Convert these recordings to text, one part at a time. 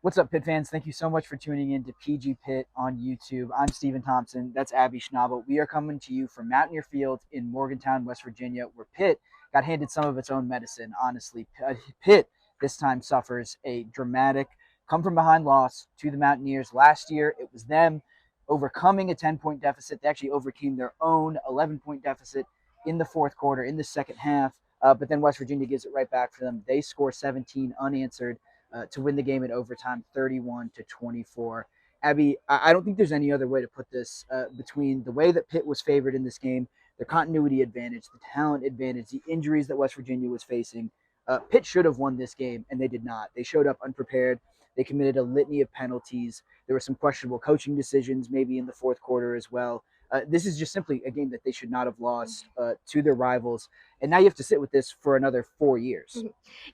What's up, Pitt fans? Thank you so much for tuning in to PG Pitt on YouTube. I'm Stephen Thompson. That's Abby Schnable. We are coming to you from Mountaineer Field in Morgantown, West Virginia, where Pitt got handed some of its own medicine, honestly. Pitt this time suffers a dramatic come-from-behind loss to the Mountaineers. Last year, it was them overcoming a 10-point deficit. They actually overcame their own 11-point deficit in the fourth quarter, in the second half. But then West Virginia gives it right back for them. They score 17 unanswered to win the game in overtime, 31-24. Abby, I don't think there's any other way to put this between the way that Pitt was favored in this game, the continuity advantage, the talent advantage, the injuries that West Virginia was facing. Pitt should have won this game, and they did not. They showed up unprepared. They committed a litany of penalties. There were some questionable coaching decisions, maybe in the fourth quarter as well. This is just simply a game that they should not have lost to their rivals. And now you have to sit with this for another 4 years.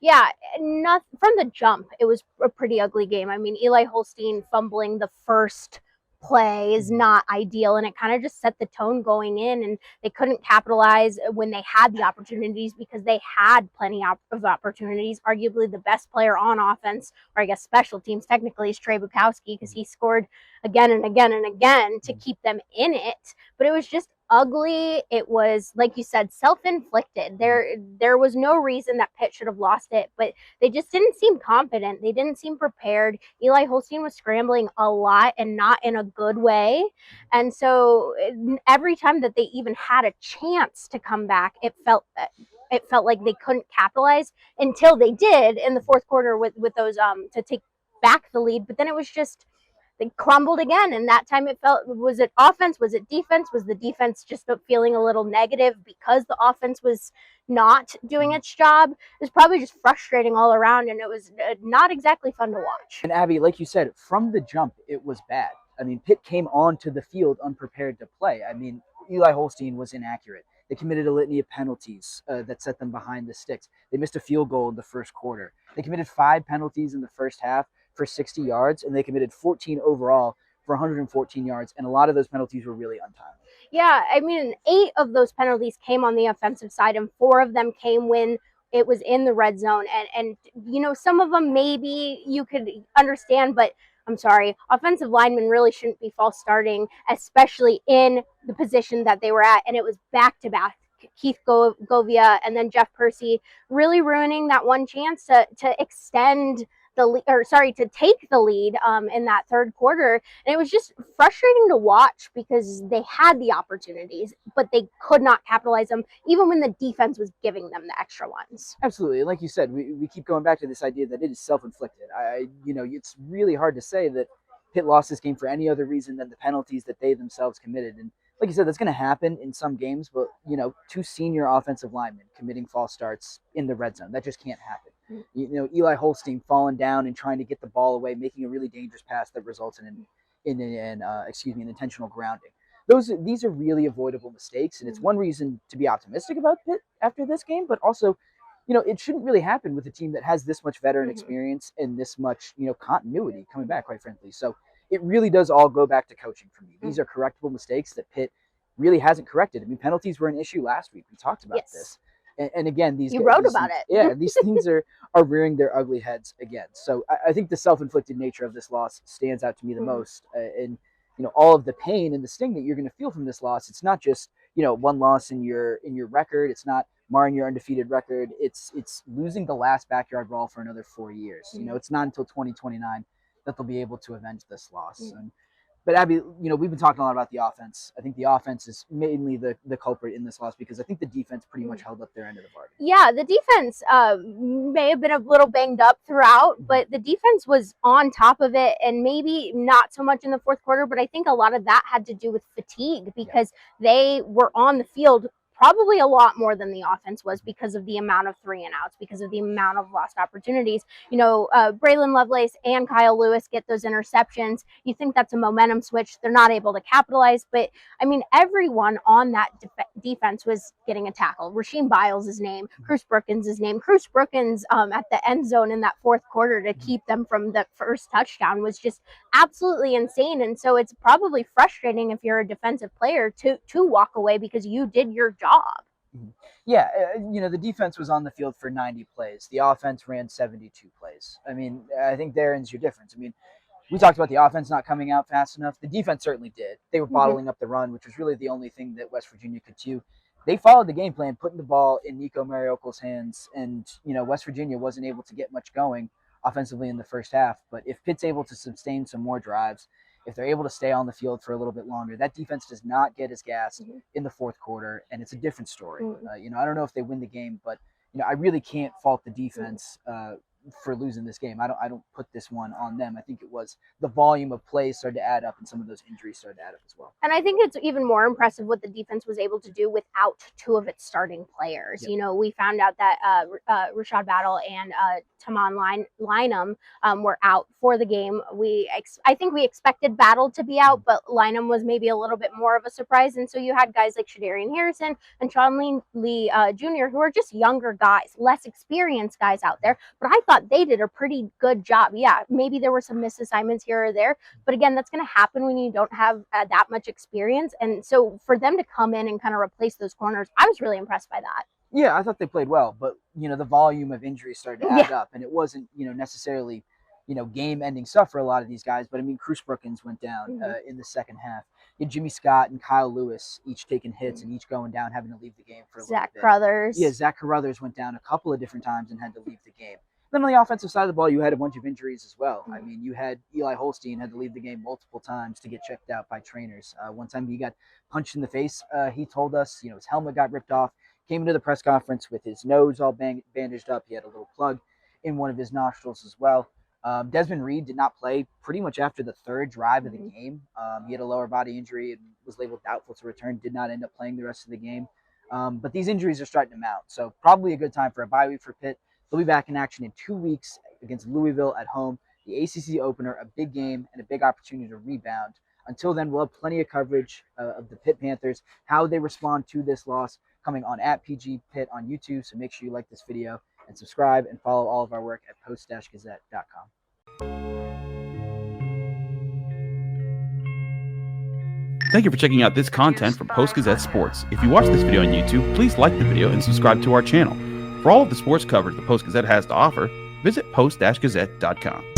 Yeah, not from the jump. It was a pretty ugly game. I mean, Eli Holstein fumbling the first play is not ideal, and it kind of just set the tone going in, and they couldn't capitalize when they had the opportunities because they had plenty of opportunities. Arguably the best player on offense, or I guess special teams technically, is Trey Bukowski, because he scored again and again and again to keep them in it. But it was just ugly. It was, like you said, self-inflicted. There was no reason that Pitt should have lost it, but they just didn't seem confident. They didn't seem prepared. Eli Holstein was scrambling a lot and not in a good way. And so every time that they even had a chance to come back, it felt like they couldn't capitalize until they did in the fourth quarter with those to take back the lead. But then it was just, they crumbled again, and that time it felt, was it offense, was it defense, was the defense just feeling a little negative because the offense was not doing its job? It was probably just frustrating all around, and it was not exactly fun to watch. And Abby, like you said, from the jump, it was bad. I mean, Pitt came onto the field unprepared to play. I mean, Eli Holstein was inaccurate. They committed a litany of penalties that set them behind the sticks. They missed a field goal in the first quarter. They committed 5 penalties in the first half for 60 yards, and they committed 14 overall for 114 yards, and a lot of those penalties were really untimely. Yeah, I mean, 8 of those penalties came on the offensive side, and 4 of them came when it was in the red zone. And you know, some of them maybe you could understand, but I'm sorry, offensive linemen really shouldn't be false starting, especially in the position that they were at, and it was back-to-back. Keith Govia and then Jeff Percy really ruining that one chance to extend the lead, or sorry, to take the lead in that third quarter. And it was just frustrating to watch because they had the opportunities, but they could not capitalize them, even when the defense was giving them the extra ones. Absolutely. And like you said, we keep going back to this idea that it is self-inflicted. It's really hard to say that Pitt lost this game for any other reason than the penalties that they themselves committed. And like you said, that's going to happen in some games, but, 2 senior offensive linemen committing false starts in the red zone, that just can't happen. Eli Holstein falling down and trying to get the ball away, making a really dangerous pass that results in an intentional grounding. These are really avoidable mistakes, and it's one reason to be optimistic about Pitt after this game, but also, it shouldn't really happen with a team that has this much veteran experience and this much, continuity coming back, quite frankly. So it really does all go back to coaching for me. These are correctable mistakes that Pitt really hasn't corrected. I mean, penalties were an issue last week. We talked about this. And again, you wrote about it. Yeah, these things are rearing their ugly heads again. So I think the self-inflicted nature of this loss stands out to me the most. And all of the pain and the sting that you're going to feel from this loss. It's not just one loss in your record. It's not marring your undefeated record. It's losing the last Backyard Brawl for another 4 years. It's not until 2029 that they'll be able to avenge this loss. But Abby, we've been talking a lot about the offense. I think the offense is mainly the culprit in this loss because I think the defense pretty much held up their end of the bargain. Yeah, the defense may have been a little banged up throughout, but the defense was on top of it, and maybe not so much in the fourth quarter, but I think a lot of that had to do with fatigue because they were on the field probably a lot more than the offense was because of the amount of 3 and outs, because of the amount of lost opportunities. Braylon Lovelace and Kyle Lewis get those interceptions. You think that's a momentum switch. They're not able to capitalize. But, I mean, everyone on that defense was getting a tackle. Rasheem Biles' name, Cruz Brookins' name. Cruz Brookins at the end zone in that fourth quarter to keep them from the first touchdown was just absolutely insane. And so it's probably frustrating if you're a defensive player to walk away because you did your job. Yeah, the defense was on the field for 90 plays. The offense ran 72 plays. I mean, I think therein's your difference. I mean, we talked about the offense not coming out fast enough. The defense certainly did. They were bottling up the run, which was really the only thing that West Virginia could do. They followed the game plan, putting the ball in Nico Mariocco's hands, and West Virginia wasn't able to get much going offensively in the first half. But if Pitt's able to sustain some more drives, if they're able to stay on the field for a little bit longer, that defense does not get as gassed in the fourth quarter, and it's a different story. I don't know if they win the game, but I really can't fault the defense for losing this game. I don't put this one on them. I think it was the volume of plays started to add up, and some of those injuries started to add up as well. And I think it's even more impressive what the defense was able to do without two of its starting players. Yep. We found out that Rashad Battle and Taman Lynham were out for the game. I think we expected Battle to be out, but Lynham was maybe a little bit more of a surprise. And so you had guys like Shadarian Harrison and Sean Lee Jr., who are just younger guys, less experienced guys out there. But I thought they did a pretty good job. Yeah, maybe there were some misassignments here or there, but again, that's going to happen when you don't have that much experience. And so for them to come in and kind of replace those corners, I was really impressed by that. Yeah, I thought they played well, but the volume of injuries started to add up, and it wasn't necessarily game-ending stuff for a lot of these guys. But I mean, Cruz Brookins went down in the second half. You had Jimmy Scott and Kyle Lewis each taking hits and each going down, having to leave the game for a little bit. Zach Carruthers. Yeah, Zach Carruthers went down a couple of different times and had to leave the game. Then on the offensive side of the ball, you had a bunch of injuries as well. I mean, you had Eli Holstein had to leave the game multiple times to get checked out by trainers. One time he got punched in the face. He told us, his helmet got ripped off. Came into the press conference with his nose all bandaged up. He had a little plug in one of his nostrils as well. Desmond Reid did not play pretty much after the third drive of the game. He had a lower body injury and was labeled doubtful to return. Did not end up playing the rest of the game. But these injuries are starting to mount. So probably a good time for a bye week for Pitt. They'll be back in action in 2 weeks against Louisville at home. The ACC opener, a big game and a big opportunity to rebound. Until then, we'll have plenty of coverage of the Pitt Panthers, how they respond to this loss, coming on at PG Pitt on YouTube. So make sure you like this video and subscribe and follow all of our work at post-gazette.com. Thank you for checking out this content from Post-Gazette Sports. If you watch this video on YouTube, please like the video and subscribe to our channel. For all of the sports coverage the Post-Gazette has to offer, visit post-gazette.com.